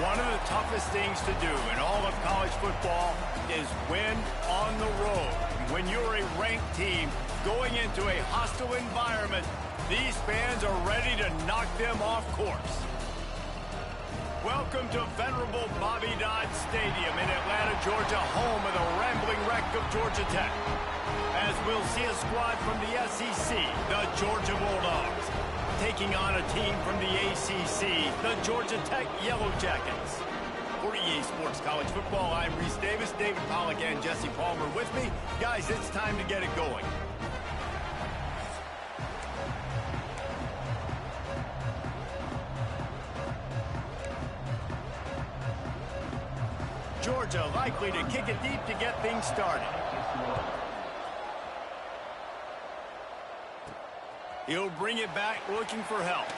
One of the toughest things to do in all of college football is win on the road. When you're a ranked team going into a hostile environment, these fans are ready to knock them off course. Welcome to venerable Bobby Dodd Stadium in Atlanta, Georgia, home of the rambling wreck of Georgia Tech. As we'll see a squad from the SEC, the Georgia Bulldogs, taking on a team from the ACC, the Georgia Tech Yellow Jackets. For EA Sports College Football, I'm Reese Davis, David Pollack, and Jesse Palmer with me. Guys, it's time to get it going. Georgia likely to kick it deep to get things started. He'll bring it back looking for help.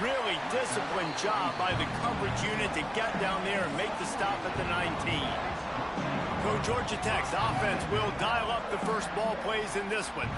Really disciplined job by the coverage unit to get down there and make the stop at the 19. So Georgia Tech's offense will dial up the first ball plays in this one.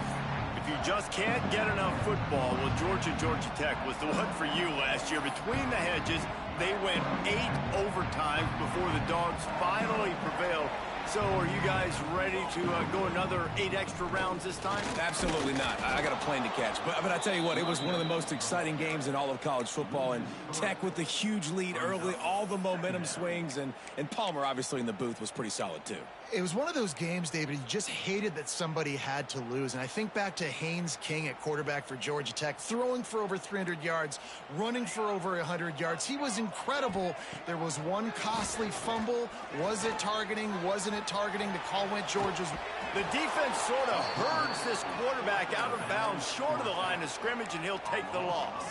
If you just can't get enough football, well, Georgia Tech was the one for you last year. Between the hedges, they went 8 overtimes before the Dogs finally prevailed. So are you guys ready to go another 8 extra rounds this time? Absolutely not. I got a plane to catch. But I tell you what, it was one of the most exciting games in all of college football. And Tech with the huge lead early, all the momentum swings. And Palmer, obviously, in the booth was pretty solid, too. It was one of those games, David, you just hated that somebody had to lose. And I think back to Haynes King at quarterback for Georgia Tech, throwing for over 300 yards, running for over 100 yards. He was incredible. There was one costly fumble. Was it targeting? Wasn't it targeting? The call went Georgia's. The defense sort of herds this quarterback out of bounds, short of the line of scrimmage, and he'll take the loss.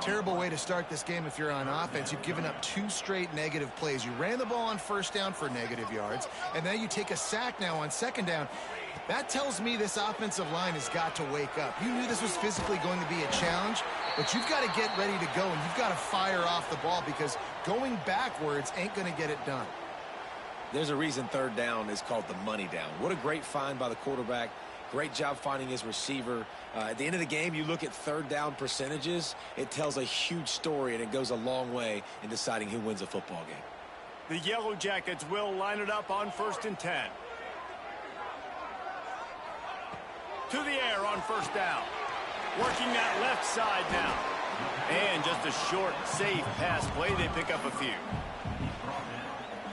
Terrible way to start this game if you're on offense. You've given up 2 straight negative plays. You ran the ball on first down for negative yards, and then you take a sack now on second down. That tells me this offensive line has got to wake up. You knew this was physically going to be a challenge, but you've got to get ready to go, and you've got to fire off the ball because going backwards ain't going to get it done. There's a reason third down is called the money down. What a great find by the quarterback. Great job finding his receiver. At the end of the game, you look at third down percentages. It tells a huge story, and it goes a long way in deciding who wins a football game. The Yellow Jackets will line it up on 1st and 10. To the air on first down. Working that left side now. And just a short, safe pass play. They pick up a few.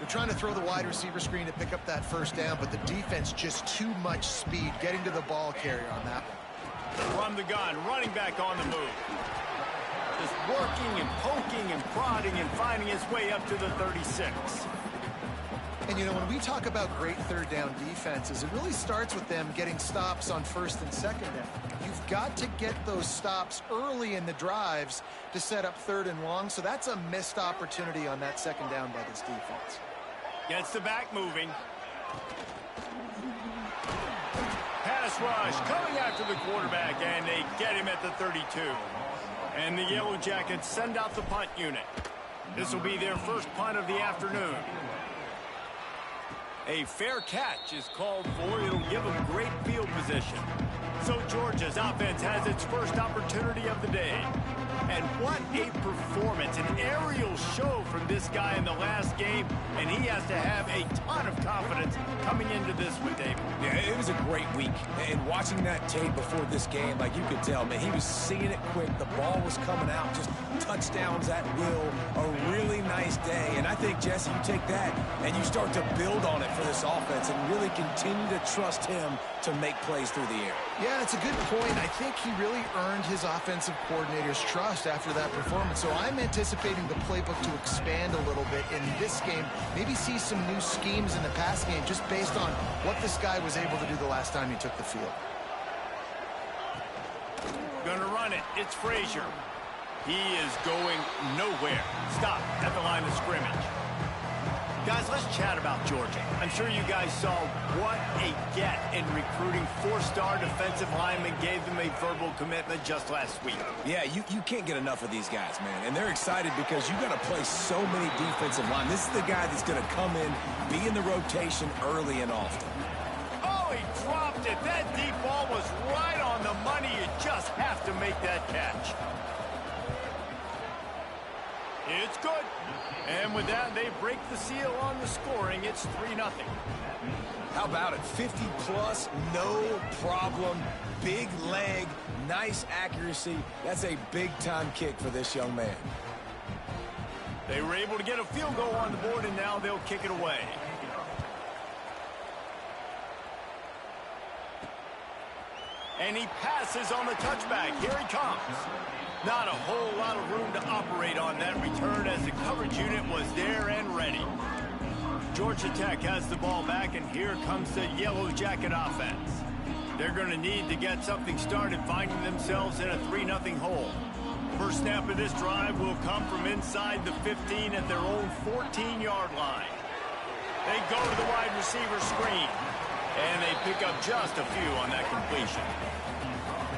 Trying to throw the wide receiver screen to pick up that first down, but the defense just too much speed getting to the ball carrier on that one. From the gun, running back on the move. Just working and poking and prodding and finding his way up to the 36. And, you know, when we talk about great third down defenses, it really starts with them getting stops on first and second down. You've got to get those stops early in the drives to set up third and long, so that's a missed opportunity on that second down by this defense. Gets the back moving. Pass rush coming after the quarterback, and they get him at the 32. And the Yellow Jackets send out the punt unit. This will be their first punt of the afternoon. A fair catch is called for. It'll give them great field position. So Georgia's offense has its first opportunity of the day. And what a performance, an aerial show from this guy in the last game, and he has to have a ton of confidence coming into this one, David. Yeah, it was a great week, and watching that tape before this game, like you could tell, man, he was seeing it quick. The ball was coming out, just touchdowns at will, a really nice day. And I think, Jesse, you take that and you start to build on it for this offense and really continue to trust him to make plays through the air. Yeah, it's a good point. I think he really earned his offensive coordinator's trust after that performance. So I'm anticipating the playbook to expand a little bit in this game. Maybe see some new schemes in the pass game just based on what this guy was able to do the last time he took the field. Gonna run it. It's Frazier. He is going nowhere. Stop at the line of scrimmage. Guys, let's chat about Georgia. I'm sure you guys saw what a get in recruiting. 4-star defensive linemen gave them a verbal commitment just last week. Yeah, you can't get enough of these guys, man. And they're excited because you got to play so many defensive line. This is the guy that's going to come in, be in the rotation early and often. Oh, he dropped it. That deep ball was right on the money. You just have to make that catch. It's good. And with that, they break the seal on the scoring. It's 3-0. How about it? 50-plus, no problem. Big leg, nice accuracy. That's a big-time kick for this young man. They were able to get a field goal on the board, and now they'll kick it away. And he passes on the touchback. Here he comes. Not a whole lot of room to operate on that return as the coverage unit was there and ready. Georgia Tech has the ball back, and here comes the Yellow Jacket offense. They're going to need to get something started, finding themselves in a 3-0 hole. First snap of this drive will come from inside the 15 at their own 14-yard line. They go to the wide receiver screen, and they pick up just a few on that completion.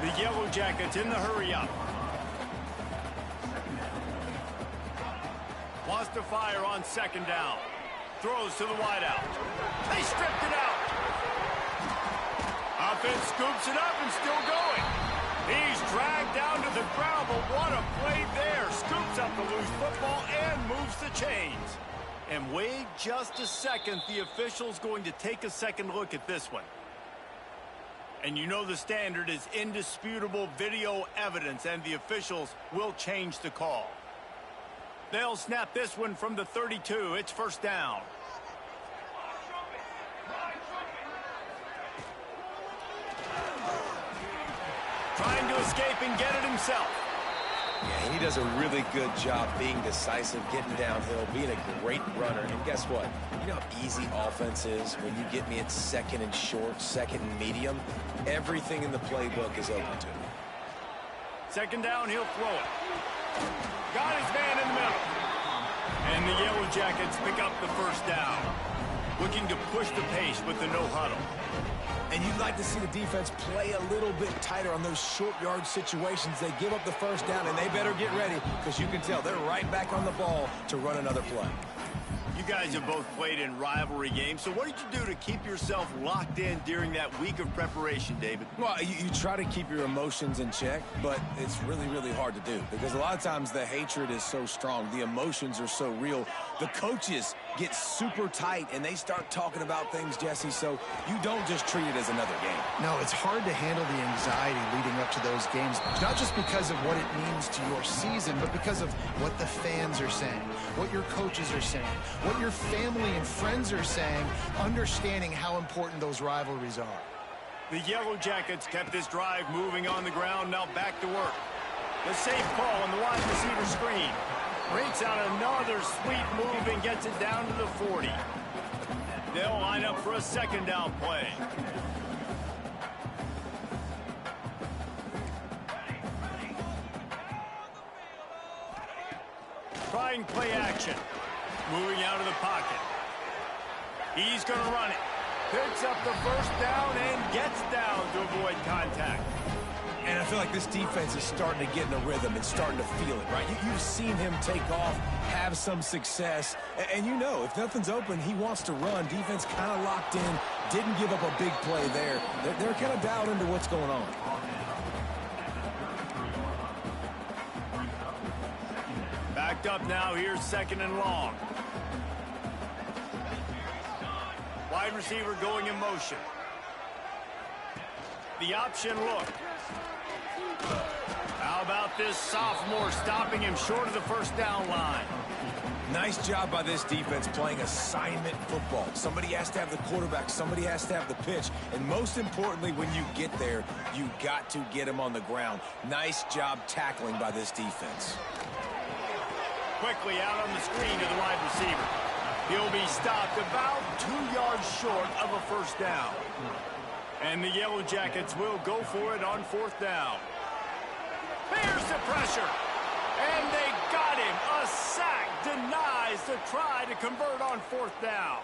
The Yellow Jackets in the hurry-up. Wants to fire on second down. Throws to the wideout. They stripped it out. Offense scoops it up and still going. He's dragged down to the ground, but what a play there. Scoops up the loose football and moves the chains. And wait just a second. The official's going to take a second look at this one. And you know the standard is indisputable video evidence, and the officials will change the call. They'll snap this one from the 32. It's first down. Trying to escape and get it himself. Yeah, he does a really good job being decisive, getting downhill, being a great runner. And guess what? You know how easy offense is when you get me at second and short, second and medium? Everything in the playbook is open to him. Second down, he'll throw it. Got his man in the middle. And the Yellow Jackets pick up the first down. Looking to push the pace with the no huddle. And you'd like to see the defense play a little bit tighter on those short yard situations. They give up the first down, and they better get ready because you can tell they're right back on the ball to run another play. You guys have both played in rivalry games, so what did you do to keep yourself locked in during that week of preparation, David? Well, you try to keep your emotions in check, but it's really, really hard to do because a lot of times the hatred is so strong. The emotions are so real. The coaches get super tight, and they start talking about things, Jesse, so you don't just treat it as another game. No, it's hard to handle the anxiety leading up to those games, not just because of what it means to your season, but because of what the fans are saying, what your coaches are saying, what your family and friends are saying, understanding how important those rivalries are. The Yellow Jackets kept this drive moving on the ground, now back to work. The safe call on the wide receiver screen. Breaks out another sweet move and gets it down to the 40. They'll line up for a second down play. Trying play action. Moving out of the pocket. He's going to run it. Picks up the first down and gets down to avoid contact. And I feel like this defense is starting to get in a rhythm and starting to feel it, right? You've seen him take off, have some success. And you know, if nothing's open, he wants to run. Defense kind of locked in, didn't give up a big play there. They're kind of dialed into what's going on. Backed up now, here's second and long. Wide receiver going in motion. The option look. How about this sophomore stopping him short of the first down line? Nice job by this defense playing assignment football. Somebody has to have the quarterback, somebody has to have the pitch, and most importantly, when you get there, you got to get him on the ground. Nice job tackling by this defense. Quickly out on the screen to the wide receiver. He'll be stopped about 2 yards short of a first down. And the Yellow Jackets will go for it on fourth down. There's the pressure. And they got him. A sack denies the try to convert on fourth down.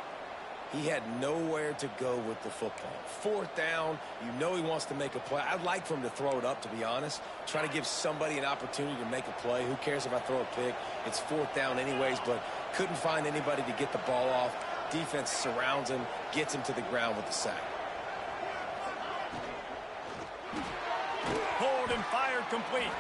He had nowhere to go with the football. Fourth down, you know he wants to make a play. I'd like for him to throw it up, to be honest. Try to give somebody an opportunity to make a play. Who cares if I throw a pick? It's fourth down anyways, but couldn't find anybody to get the ball off. Defense surrounds him, gets him to the ground with the sack. Hold and fired complete.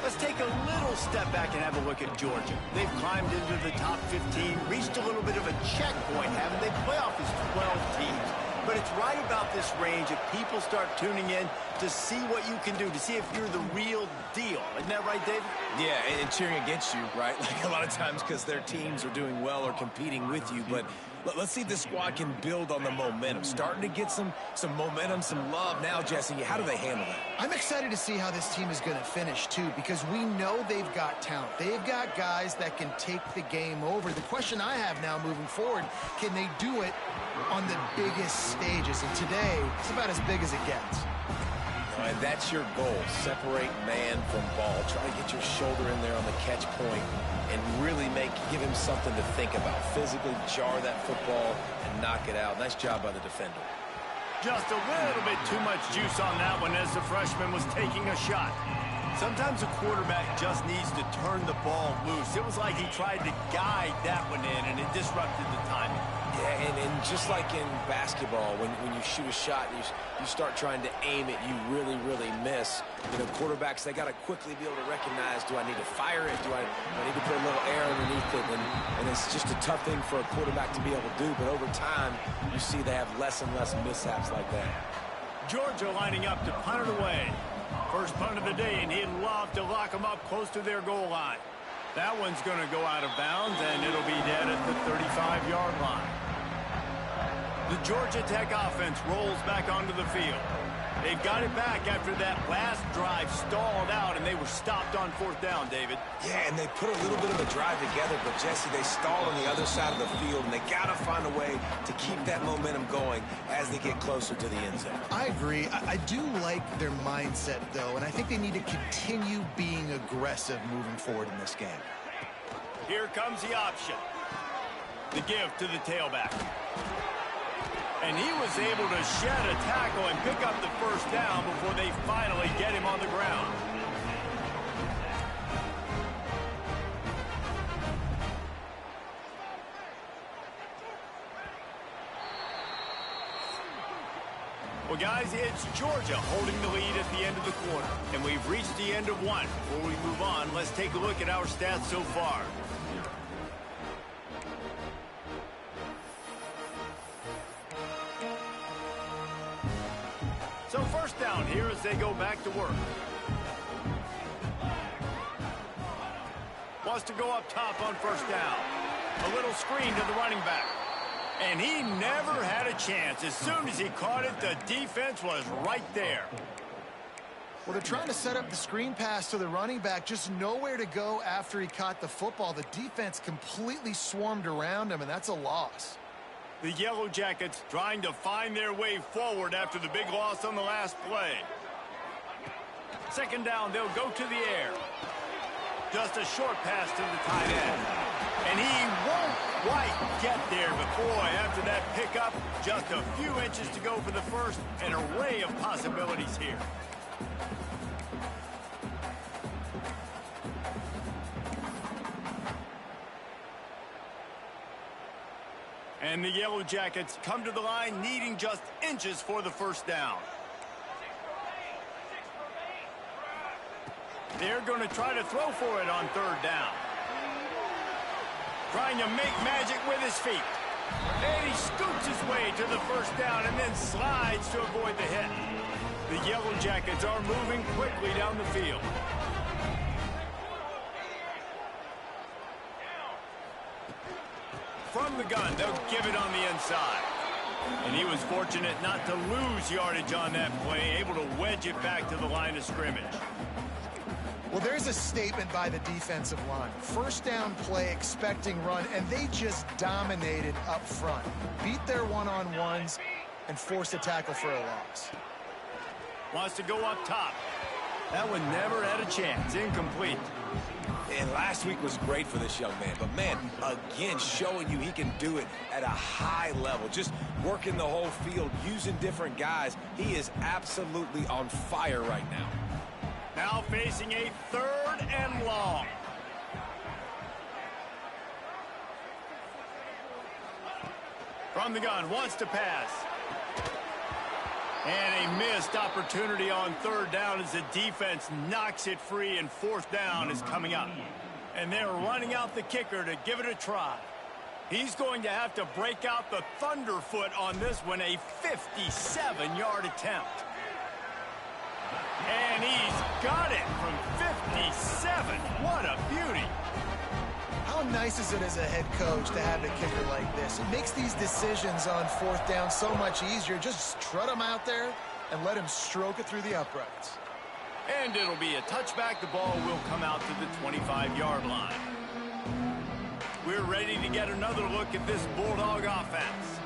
Let's take a little step back and have a look at Georgia. They've climbed into the top 15, reached a little bit of a checkpoint, haven't they? Playoff is 12 teams. But it's right about this range if people start tuning in to see what you can do, to see if you're the real deal. Isn't that right, David? Yeah, and cheering against you, right? Like a lot of times because their teams are doing well or competing with you. But let's see if this squad can build on the momentum. Starting to get some momentum, some love now, Jesse. How do they handle that? I'm excited to see how this team is going to finish, too, because we know they've got talent. They've got guys that can take the game over. The question I have now moving forward, can they do it on the biggest stages? And today, it's about as big as it gets. And that's your goal. Separate man from ball. Try to get your shoulder in there on the catch point and really give him something to think about. Physically jar that football and knock it out. Nice job by the defender. Just a little bit too much juice on that one as the freshman was taking a shot. Sometimes a quarterback just needs to turn the ball loose. It was like he tried to guide that one in, and it disrupted the timing. Yeah, and just like in basketball, when you shoot a shot and you start trying to aim it, you really, really miss. You know, quarterbacks, they got to quickly be able to recognize, do I need to fire it? Do I need to put a little air underneath it? And it's just a tough thing for a quarterback to be able to do. But over time, you see they have less and less mishaps like that. Georgia lining up to punt it away. First punt of the day, and he'd love to lock them up close to their goal line. That one's going to go out of bounds, and it'll be dead at the 35-yard line. The Georgia Tech offense rolls back onto the field. They've got it back after that last drive stalled out, and they were stopped on fourth down, David. Yeah, and they put a little bit of a drive together, but, Jesse, they stall on the other side of the field, and they got to find a way to keep that momentum going as they get closer to the end zone. I agree. I do like their mindset, though, and I think they need to continue being aggressive moving forward in this game. Here comes the option. The give to the tailback. And he was able to shed a tackle and pick up the first down before they finally get him on the ground. Well, guys, it's Georgia holding the lead at the end of the quarter. And we've reached the end of one. Before we move on, let's take a look at our stats so far. So first down here as they go back to work. Wants to go up top on first down. A little screen to the running back. And he never had a chance. As soon as he caught it, the defense was right there. Well, they're trying to set up the screen pass to the running back, just nowhere to go after he caught the football. The defense completely swarmed around him, and that's a loss. The Yellow Jackets trying to find their way forward after the big loss on the last play. Second down, they'll go to the air. Just a short pass to the tight end. And he won't quite get there, but boy, after that pickup, just a few inches to go for the first. An array of possibilities here. And the Yellow Jackets come to the line needing just inches for the first down. They're going to try to throw for it on third down. Trying to make magic with his feet. And he scoots his way to the first down and then slides to avoid the hit. The Yellow Jackets are moving quickly down the field. From the gun, they'll give it on the inside. And he was fortunate not to lose yardage on that play, able to wedge it back to the line of scrimmage. Well, there's a statement by the defensive line. First down play, expecting run, and they just dominated up front. Beat their one-on-ones and forced a tackle for a loss. Wants to go up top. That one never had a chance. Incomplete. And last week was great for this young man. But, man, again, showing you he can do it at a high level. Just working the whole field, using different guys. He is absolutely on fire right now. Now facing a third and long. From the gun, wants to pass. And a missed opportunity on third down as the defense knocks it free, and fourth down is coming up. And they're running out the kicker to give it a try. He's going to have to break out the thunderfoot on this one, a 57-yard attempt. And he's got it from 57. What a beauty. How nice is it as a head coach to have a kicker like this? It makes these decisions on fourth down so much easier. Just trot him out there and let him stroke it through the uprights. And it'll be a touchback. The ball will come out to the 25-yard line. We're ready to get another look at this Bulldog offense.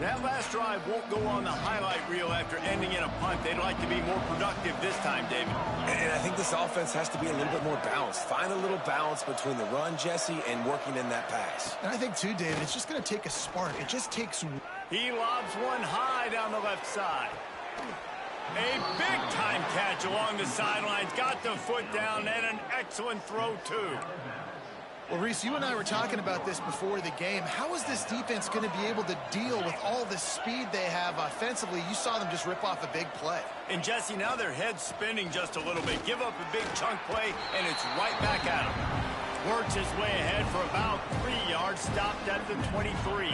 That last drive won't go on the highlight reel after ending in a punt. They'd like to be more productive this time, David. And I think this offense has to be a little bit more balanced. Find a little balance between the run, Jesse, and working in that pass. And I think, too, David, it's just going to take a spark. It just takes... He lobs one high down the left side. A big-time catch along the sidelines. Got the foot down, and an excellent throw, too. Well, Reese, you and I were talking about this before the game. How is this defense going to be able to deal with all the speed they have offensively? You saw them just rip off a big play. And, Jesse, now their head's spinning just a little bit. Give up a big chunk play, and it's right back at him. Works his way ahead for about 3 yards, stopped at the 23.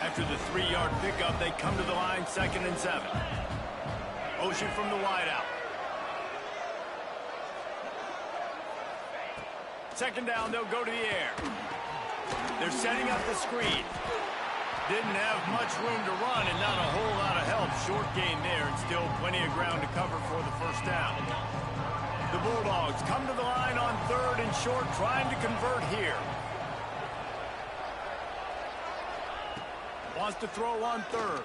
After the 3-yard pickup, they come to the line, 2nd and 7. Ocean from the wideout. Second down, they'll go to the air. They're setting up the screen. Didn't have much room to run and not a whole lot of help. Short gain there and still plenty of ground to cover for the first down. The Bulldogs come to the line on 3rd and short, trying to convert here. Wants to throw on 3rd.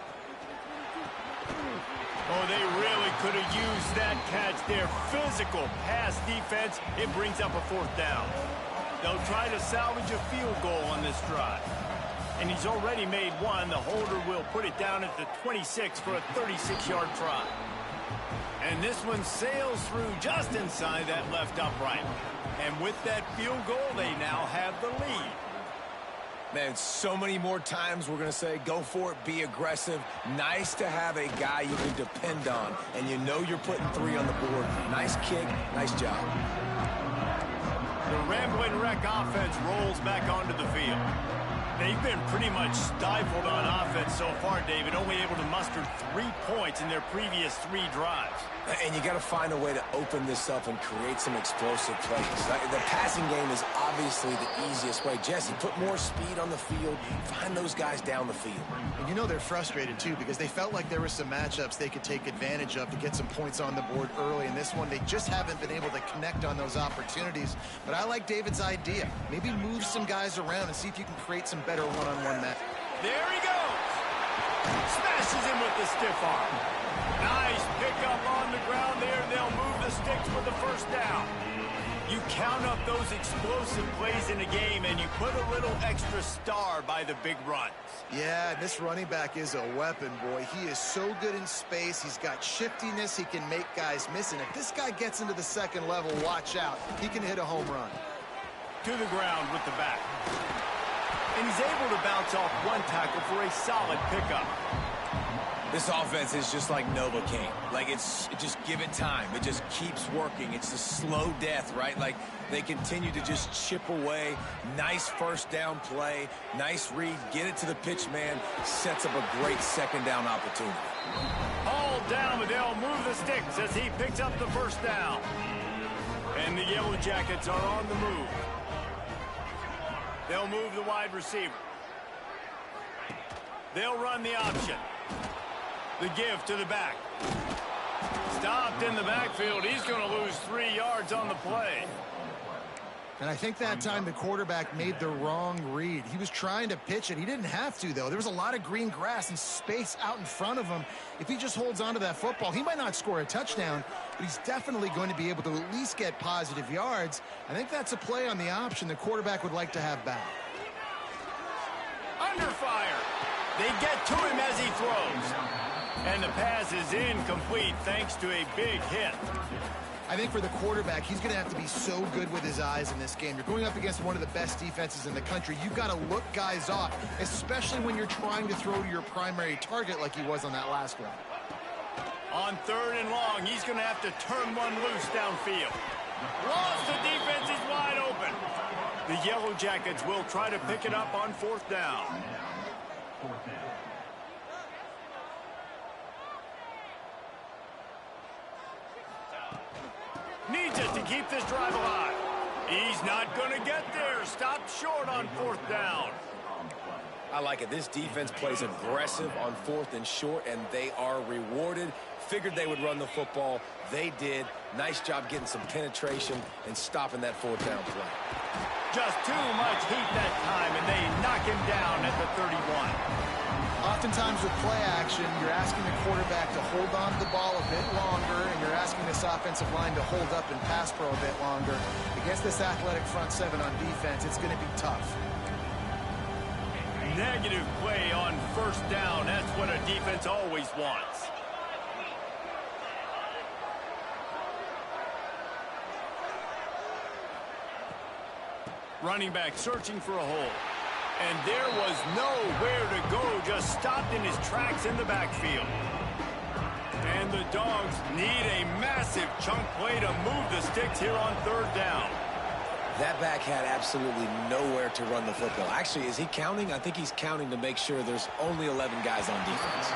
Oh, they really could have used that catch there. Physical pass defense. It brings up a 4th down. They'll try to salvage a field goal on this drive. And he's already made one. The holder will put it down at the 26 for a 36-yard try. And this one sails through just inside that left upright. And with that field goal, they now have the lead. Man, so many more times we're going to say, go for it, be aggressive. Nice to have a guy you can depend on, and you know you're putting 3 on the board. Nice kick, nice job. The Ramblin' Wreck offense rolls back onto the field. They've been pretty much stifled on offense so far, David, only able to muster 3 points in their previous 3 drives. And you got to find a way to open this up and create some explosive plays. The passing game is obviously the easiest way. Jesse, put more speed on the field. Find those guys down the field. And you know they're frustrated, too, because they felt like there were some matchups they could take advantage of to get some points on the board early. In this one, they just haven't been able to connect on those opportunities. But I like David's idea. Maybe move some guys around and see if you can create some better one-on-one match. There he goes. Smashes him with the stiff arm. Nice pickup on the ground there. They'll move the sticks for the first down. You count up those explosive plays in a game, and you put a little extra star by the big runs. Yeah, this running back is a weapon, boy. He is so good in space. He's got shiftiness. He can make guys miss. And if this guy gets into the second level, watch out. He can hit a home run. To the ground with the back. And he's able to bounce off one tackle for a solid pickup. This offense is just like Novocaine. Like, just give it time. It just keeps working. It's the slow death, right? Like, they continue to just chip away. Nice first down play. Nice read. Get it to the pitch man. Sets up a great second down opportunity. All down, but they'll move the sticks as he picks up the first down. And the Yellow Jackets are on the move. They'll move the wide receiver. They'll run the option. The give to the back. Stopped in the backfield. He's going to lose 3 yards on the play. And I think that time the quarterback made the wrong read. He was trying to pitch it. He didn't have to, though. There was a lot of green grass and space out in front of him. If he just holds on to that football, he might not score a touchdown, but he's definitely going to be able to at least get positive yards. I think that's a play on the option the quarterback would like to have back. Under fire. They get to him as he throws. And the pass is incomplete thanks to a big hit. I think for the quarterback, he's going to have to be so good with his eyes in this game. You're going up against one of the best defenses in the country. You've got to look guys off, especially when you're trying to throw to your primary target like he was on that last one. On 3rd and long, he's going to have to turn one loose downfield. Lost, the defense is wide open. The Yellow Jackets will try to pick it up on 4th down. Needs it to keep this drive alive. He's not going to get there. Stopped short on 4th down. I like it. This defense plays aggressive on 4th and short, and they are rewarded. Figured they would run the football. They did. Nice job getting some penetration and stopping that 4th down play. Just too much heat that time, and they knock him down at the 31. Oftentimes with play action, you're asking the quarterback to hold on to the ball a bit longer, and you're asking this offensive line to hold up and pass pro a bit longer. Against this athletic front 7 on defense, it's going to be tough. Negative play on 1st down. That's what a defense always wants. Running back searching for a hole. And there was nowhere to go, just stopped in his tracks in the backfield. And the Dogs need a massive chunk play to move the sticks here on 3rd down. That back had absolutely nowhere to run the football. Actually, is he counting? I think he's counting to make sure there's only 11 guys on defense.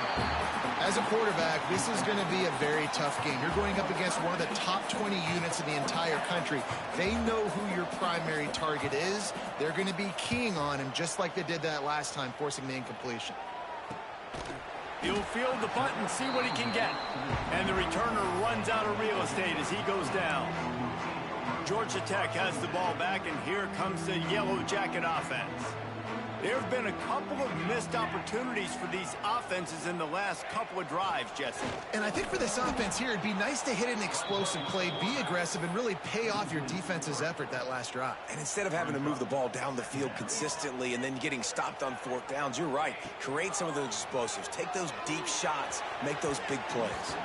As a quarterback, this is going to be a very tough game. You're going up against one of the top 20 units in the entire country. They know who your primary target is. They're going to be keying on him just like they did that last time, forcing the incompletion. He'll field the punt and see what he can get. And the returner runs out of real estate as he goes down. Georgia Tech has the ball back, and here comes the Yellow Jacket offense. There have been a couple of missed opportunities for these offenses in the last couple of drives, Jesse. And I think for this offense here, it'd be nice to hit an explosive play, be aggressive, and really pay off your defense's effort that last drive. And instead of having to move the ball down the field consistently and then getting stopped on 4th downs, you're right. Create some of those explosives. Take those deep shots. Make those big plays.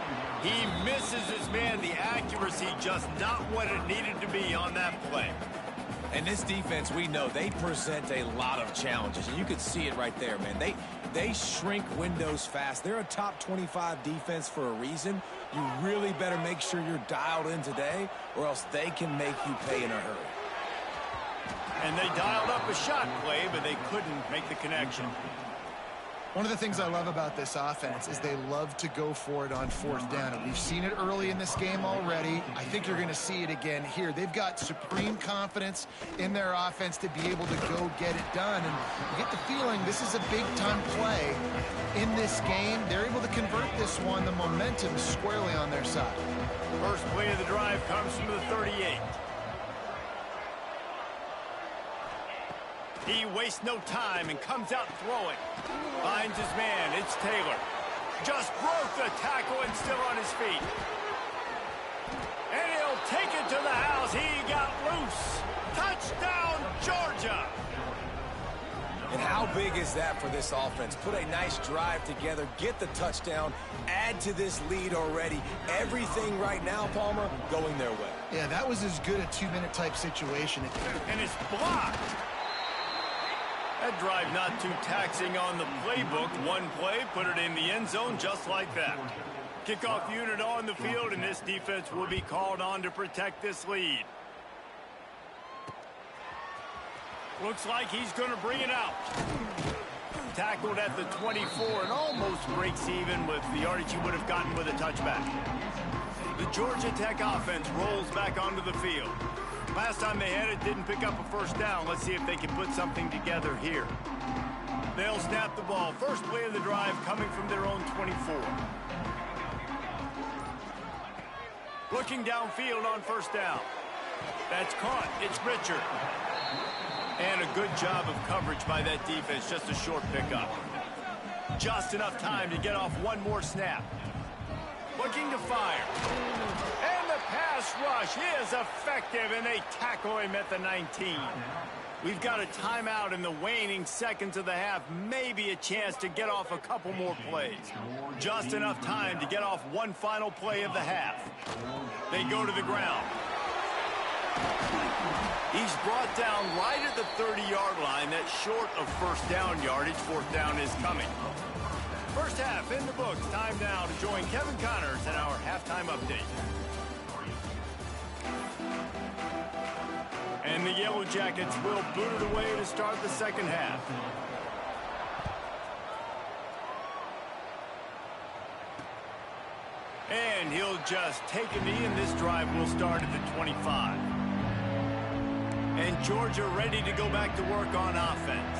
He misses his man. The accuracy just not what it needed to be on that play. And this defense, we know, they present a lot of challenges. And you can see it right there, man. They shrink windows fast. They're a top 25 defense for a reason. You really better make sure you're dialed in today, or else they can make you pay in a hurry. And they dialed up a shot play, but they couldn't make the connection. One of the things I love about this offense is they love to go for it on 4th down. And we've seen it early in this game already. I think you're going to see it again here. They've got supreme confidence in their offense to be able to go get it done. And you get the feeling this is a big-time play in this game. They're able to convert this one. The momentum is squarely on their side. First play of the drive comes from the 38. He wastes no time and comes out throwing. Finds his man. It's Taylor. Just broke the tackle and still on his feet. And he'll take it to the house. He got loose. Touchdown, Georgia. And how big is that for this offense? Put a nice drive together, get the touchdown, add to this lead already. Everything right now, Palmer, going their way. Yeah, that was as good a 2-minute type situation. And it's blocked. That drive not too taxing on the playbook. One play, put it in the end zone just like that. Kickoff unit on the field, and this defense will be called on to protect this lead. Looks like he's going to bring it out. Tackled at the 24 and almost breaks even with the yardage he would have gotten with a touchback. The Georgia Tech offense rolls back onto the field. Last time they had it, didn't pick up a first down. Let's see if they can put something together here. They'll snap the ball. First play of the drive coming from their own 24. Looking downfield on first down. That's caught. It's Richard. And a good job of coverage by that defense. Just a short pickup. Just enough time to get off one more snap. Looking to fire. And the pass rush is effective, and they tackle him at the 19. We've got a timeout in the waning seconds of the half. Maybe a chance to get off a couple more plays. Just enough time to get off one final play of the half. They go to the ground. He's brought down right at the 30-yard line. That's short of first down yardage. Fourth down is coming. First half in the books. Time now to join Kevin Connors in our halftime update. And the Yellow Jackets will boot it away to start the second half. And he'll just take a knee, and this drive will start at the 25. And Georgia ready to go back to work on offense.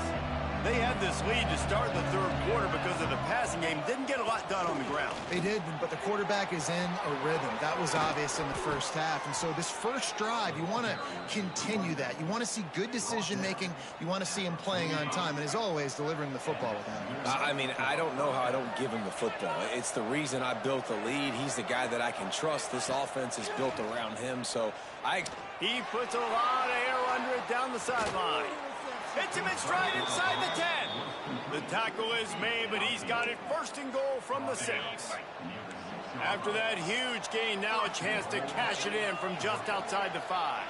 They had this lead to start the third quarter because of the passing game. Didn't get a lot done on the ground. They did, but the quarterback is in a rhythm. That was obvious in the first half. And so this first drive, you want to continue that. You want to see good decision-making. You want to see him playing on time. And as always, delivering the football with him. I mean, I don't know how I don't give him the football. It's the reason I built the lead. He's the guy that I can trust. This offense is built around him. So He puts a lot of air under it down the sideline. Hits him in stride inside the 10. The tackle is made, but he's got it first and goal from the 6. After that huge gain, now a chance to cash it in from just outside the 5.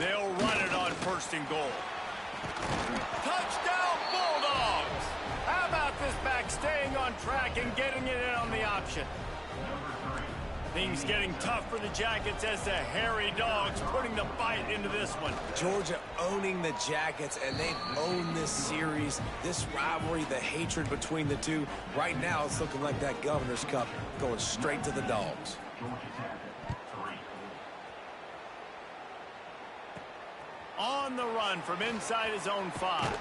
They'll run it on first and goal. Touchdown, Bulldogs! How about this back staying on track and getting it in on the option? Things getting tough for the Jackets as the hairy dogs putting the bite into this one. Georgia owning the Jackets, and they've owned this series, this rivalry, the hatred between the two. Right now, it's looking like that Governor's Cup going straight to the Dogs. On the run from inside his own 5.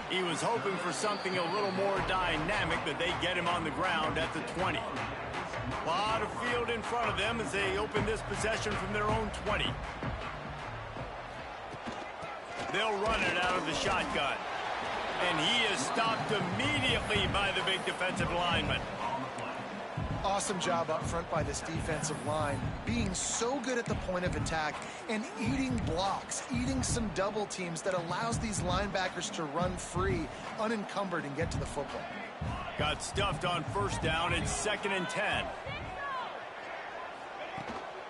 He was hoping for something a little more dynamic, but they get him on the ground at the 20. A lot of field in front of them as they open this possession from their own 20. They'll run it out of the shotgun. And he is stopped immediately by the big defensive lineman. Awesome job up front by this defensive line, being so good at the point of attack and eating blocks, eating some double teams that allows these linebackers to run free, unencumbered, and get to the football. Got stuffed on first down. It's 2nd and 10.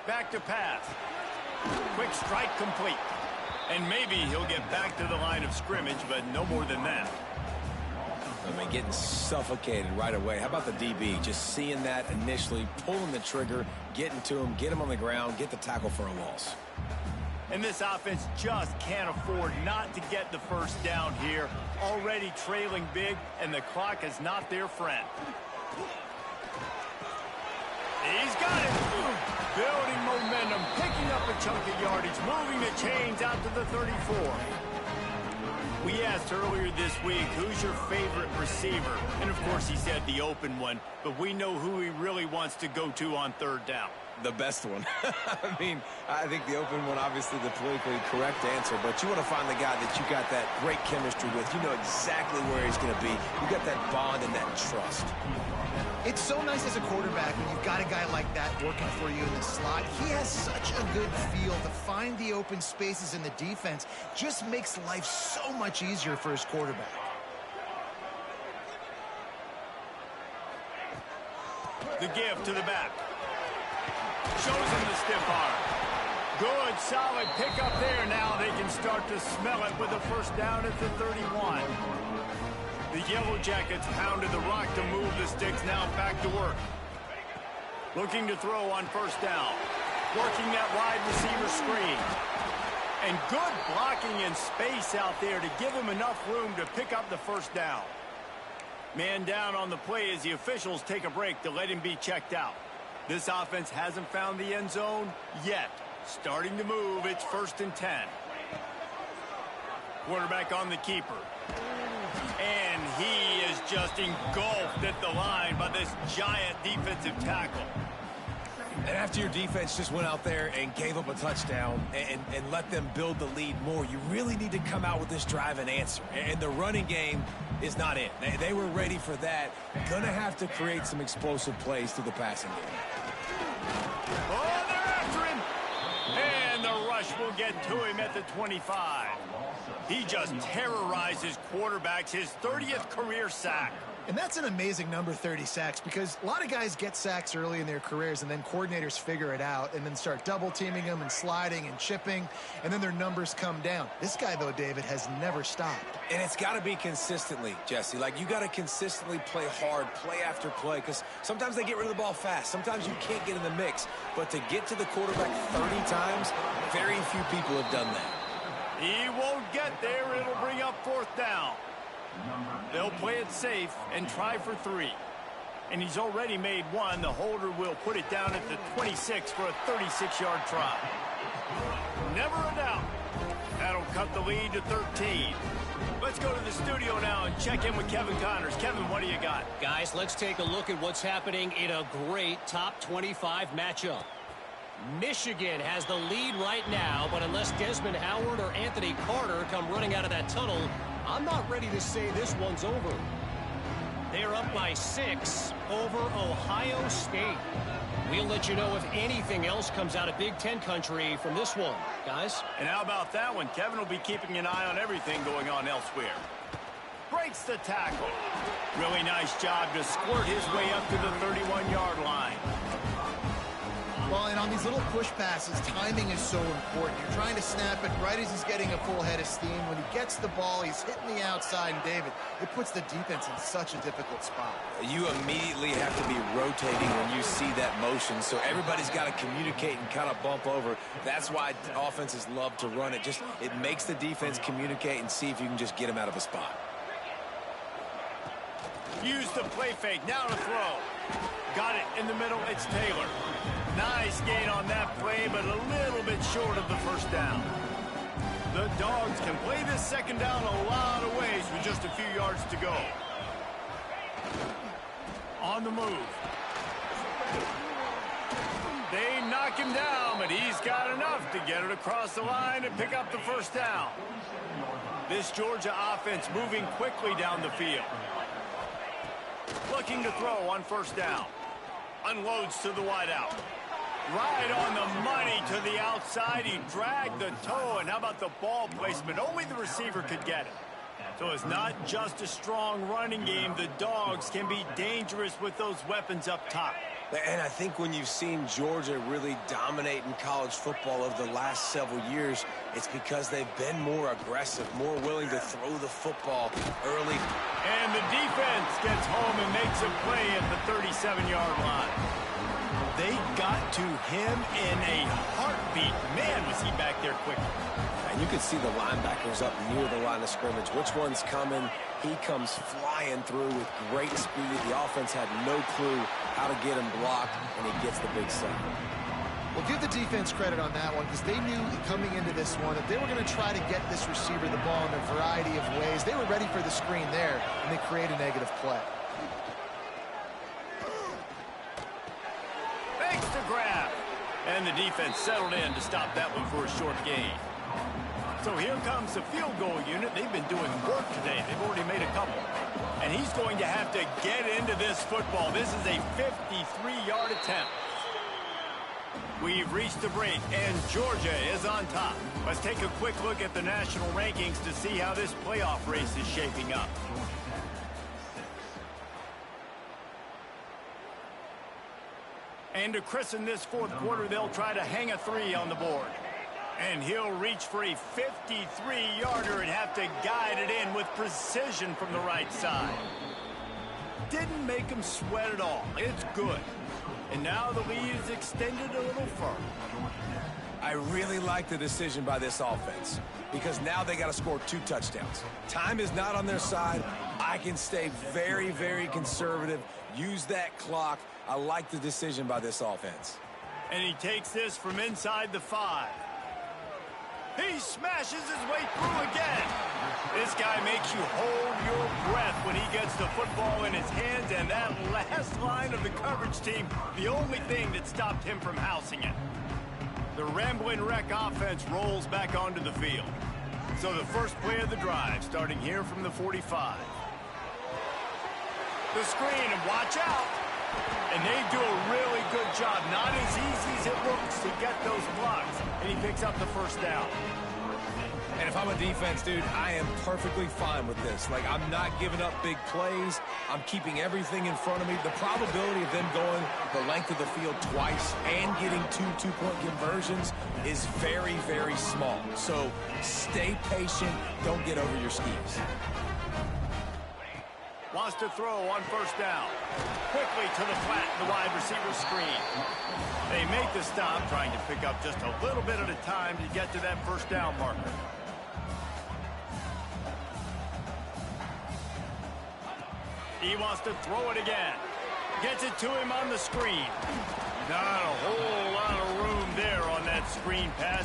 Back to pass. Quick strike complete. And maybe he'll get back to the line of scrimmage, but no more than that. I mean, getting suffocated right away. How about the DB? Just seeing that initially, pulling the trigger, getting to him, get him on the ground, get the tackle for a loss. And this offense just can't afford not to get the first down here. Already trailing big, and the clock is not their friend. He's got it. Building momentum, picking up a chunk of yardage, moving the chains out to the 34. We asked earlier this week, who's your favorite receiver? And, of course, he said the open one, but we know who he really wants to go to on third down. The best one. I mean, I think the open one, obviously the politically correct answer, but you want to find the guy that you got that great chemistry with. You know exactly where he's going to be. You got that bond and that trust. It's so nice as a quarterback when you've got a guy like that working for you in the slot. He has such a good feel to find the open spaces in the defense. Just makes life so much easier for his quarterback. The give to the back. Shows him the stiff arm. Good, solid pickup there. Now they can start to smell it with a first down at the 31. The Yellow Jackets pounded the rock to move the sticks. Now back to work. Looking to throw on first down. Working that wide receiver screen. And good blocking in space out there to give him enough room to pick up the first down. Man down on the play as the officials take a break to let him be checked out. This offense hasn't found the end zone yet. Starting to move, it's 1st and 10. Quarterback on the keeper. And he is just engulfed at the line by this giant defensive tackle. And after your defense just went out there and gave up a touchdown and let them build the lead more, you really need to come out with this drive and answer. And the running game is not it. They were ready for that. Gonna have to create some explosive plays through the passing game. Oh, they're after him. And the rush will get to him at the 25. He just terrorizes quarterbacks, his 30th career sack. And that's an amazing number, 30 sacks, because a lot of guys get sacks early in their careers and then coordinators figure it out and then start double teaming them and sliding and chipping, and then their numbers come down. This guy, though, David, has never stopped. And it's got to be consistently, Jesse. Like, you got to consistently play hard, play after play, because sometimes they get rid of the ball fast. Sometimes you can't get in the mix. But to get to the quarterback 30 times, very few people have done that. He won't get there. It'll bring up 4th down. They'll play it safe and try for 3. And he's already made 1. The holder will put it down at the 26 for a 36-yard try. Never a doubt. That'll cut the lead to 13. Let's go to the studio now and check in with Kevin Connors. Kevin, what do you got? Guys, let's take a look at what's happening in a great top 25 matchup. Michigan has the lead right now, but unless Desmond Howard or Anthony Carter come running out of that tunnel, I'm not ready to say this one's over. They're up by 6 over Ohio State. We'll let you know if anything else comes out of Big Ten country from this one, guys. And how about that one? Kevin will be keeping an eye on everything going on elsewhere. Breaks the tackle. Really nice job to squirt his way up to the 31-yard line. Well, and on these little push passes, timing is so important. You're trying to snap it right as he's getting a full head of steam. When he gets the ball, he's hitting the outside, and David, it puts the defense in such a difficult spot. You immediately have to be rotating when you see that motion, so everybody's got to communicate and kind of bump over. That's why offenses love to run it. It makes the defense communicate and see if you can just get him out of a spot. Use the play fake. Now to throw. Got it in the middle. It's Taylor. Nice gain on that play, but a little bit short of the 1st down. The Dogs can play this 2nd down a lot of ways with just a few yards to go. On the move. They knock him down, but he's got enough to get it across the line and pick up the 1st down. This Georgia offense moving quickly down the field. Looking to throw on 1st down. Unloads to the wideout. Right on the money to the outside. He dragged the toe, and how about the ball placement? Only the receiver could get it. So it's not just a strong running game. The Dogs can be dangerous with those weapons up top. And I think when you've seen Georgia really dominate in college football over the last several years, it's because they've been more aggressive, more willing to throw the football early. And the defense gets home and makes a play at the 37-yard line. They got to him in a heartbeat. Man, was he back there quick. And you could see the linebackers up near the line of scrimmage. Which one's coming? He comes flying through with great speed. The offense had no clue how to get him blocked, and he gets the big sack. Well, give the defense credit on that one, because they knew coming into this one that they were going to try to get this receiver the ball in a variety of ways. They were ready for the screen there, and they create a negative play. Thanks to grab. And the defense settled in to stop that one for a short gain. So here comes the field goal unit. They've been doing work today. They've already made a couple. And he's going to have to get into this football. This is a 53-yard attempt. We've reached the break, and Georgia is on top. Let's take a quick look at the national rankings to see how this playoff race is shaping up. And to christen this 4th quarter, they'll try to hang a 3 on the board. And he'll reach for a 53-yarder and have to guide it in with precision from the right side. Didn't make him sweat at all. It's good. And now the lead is extended a little further. I really like the decision by this offense, because now they got to score 2 touchdowns. Time is not on their side. I can stay very, very conservative, use that clock. I like the decision by this offense. And he takes this from inside the 5. He smashes his way through again. This guy makes you hold your breath when he gets the football in his hands, and that last line of the coverage team, the only thing that stopped him from housing it. The Ramblin' Wreck offense rolls back onto the field. So the first play of the drive, starting here from the 45. The screen, and watch out. And they do a really good job. Not as easy as it looks to get those blocks. And he picks up the first down. And if I'm a defense, dude, I am perfectly fine with this. Like, I'm not giving up big plays. I'm keeping everything in front of me. The probability of them going the length of the field twice and getting two-point conversions is very, very small. So stay patient. Don't get over your skis. Wants to throw on first down. Quickly to the flat, the wide receiver screen. They make the stop, trying to pick up just a little bit at a time to get to that first down marker. He wants to throw it again. Gets it to him on the screen. Not a whole lot of room there on that screen pass.